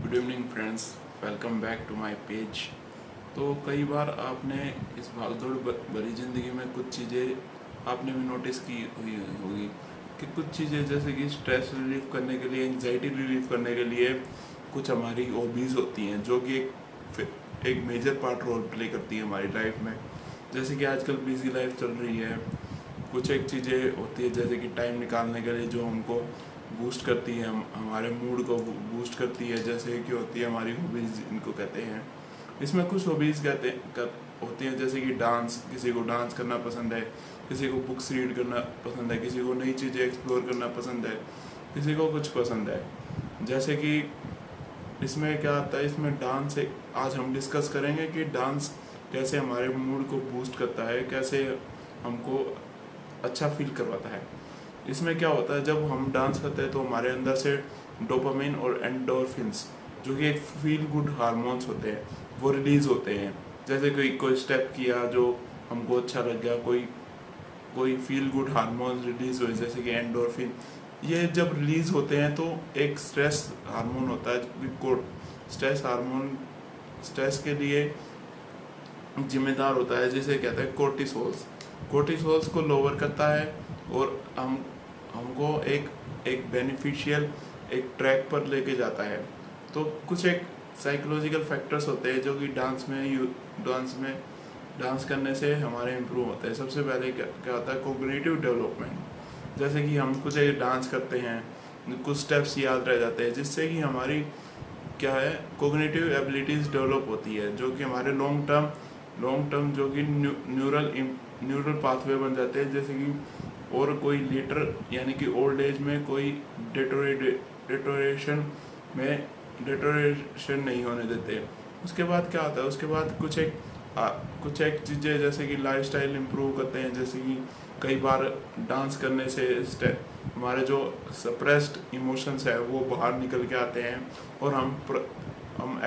Good evening friends, welcome back to my page. तो कई बार आपने इस भागदौड़ भरी ज़िंदगी में कुछ चीज़ें आपने भी नोटिस की हुई होगी कि कुछ चीज़ें जैसे कि स्ट्रेस रिलीफ करने के लिए, एंजाइटी रिलीफ करने के लिए कुछ हमारी हॉबीज़ होती हैं जो कि एक मेजर पार्ट रोल प्ले करती है हमारी लाइफ में। जैसे कि आजकल बिजी लाइफ चल रही है, कुछ एक चीज़ें होती है जैसे कि टाइम निकालने के लिए जो हमको बूस्ट करती है, हमारे मूड को बूस्ट करती है, जैसे कि होती है हमारी हॉबीज़, इनको कहते हैं। इसमें कुछ हॉबीज़ होती हैं जैसे कि डांस, किसी को डांस करना पसंद है, किसी को बुक्स रीड करना पसंद है, किसी को नई चीज़ें एक्सप्लोर करना पसंद है, किसी को कुछ पसंद है। जैसे कि इसमें क्या आता है, इसमें डांस है। आज हम डिस्कस करेंगे कि डांस कैसे हमारे मूड को बूस्ट करता है, कैसे हमको अच्छा फील करवाता है। इसमें क्या होता है, जब हम डांस करते हैं तो हमारे अंदर से डोपामिन और एंडोर्फिन्स, जो कि एक फील गुड हार्मोन्स होते हैं, वो रिलीज़ होते हैं। जैसे कोई स्टेप किया जो हमको अच्छा लग गया, कोई कोई फील गुड हार्मोन्स रिलीज़ हुए जैसे कि एंडोर्फिन। ये जब रिलीज़ होते हैं तो एक स्ट्रेस हार्मोन होता है, स्ट्रेस हार्मोन स्ट्रेस के लिए जिम्मेदार होता है, जिसे कहते हैं कोर्टिसोल्स। कोर्टिसोल्स को लोअर करता है और हमको एक बेनिफिशियल एक ट्रैक पर लेके जाता है। तो कुछ एक साइकोलॉजिकल फैक्टर्स होते हैं जो कि डांस करने से हमारे इम्प्रूव होते हैं। सबसे पहले क्या होता है, कोग्निटिव डेवलपमेंट। जैसे कि हम कुछ एक डांस करते हैं, कुछ स्टेप्स याद रह जाते हैं, जिससे कि हमारी क्या है, कोग्निटिव एबिलिटीज़ डेवलप होती है, जो कि हमारे लॉन्ग टर्म जो कि न्यूरल पाथवे बन जाते हैं। जैसे कि और कोई लेटर यानी कि ओल्ड एज में कोई डिटोरेशन नहीं होने देते। उसके बाद क्या होता है, उसके बाद कुछ एक चीज़ें जैसे कि लाइफस्टाइल इम्प्रूव करते हैं। जैसे कि कई बार डांस करने से हमारे जो सप्रेस्ड इमोशंस है वो बाहर निकल के आते हैं और हम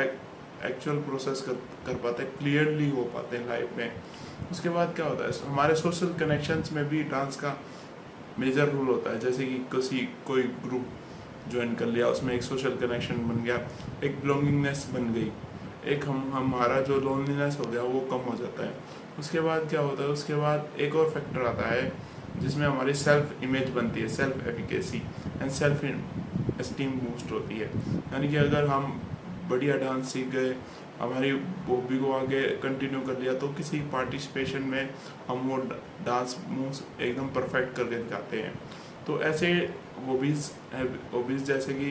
एक्चुअल प्रोसेस कर पाते हैं, क्लियरली हो पाते हैं लाइफ में। उसके बाद क्या होता है, हमारे सोशल कनेक्शंस में भी डांस का मेजर रोल होता है। जैसे कि कोई ग्रुप ज्वाइन कर लिया, उसमें एक सोशल कनेक्शन बन गया, एक बिलोंगिंगनेस बन गई, एक हमारा जो लोनलीनेस हो गया वो कम हो जाता है। उसके बाद क्या होता है, उसके बाद एक और फैक्टर आता है जिसमें हमारी सेल्फ इमेज बनती है, self efficacy and self esteem boost होती है। यानी कि अगर हम बढ़िया डांस सीख गए, हमारी हॉबी को आगे कंटिन्यू कर लिया, तो किसी पार्टिसिपेशन में हम वो डांस मूव्स एकदम परफेक्ट करके दिखाते हैं। तो ऐसे हॉबीज़ जैसे कि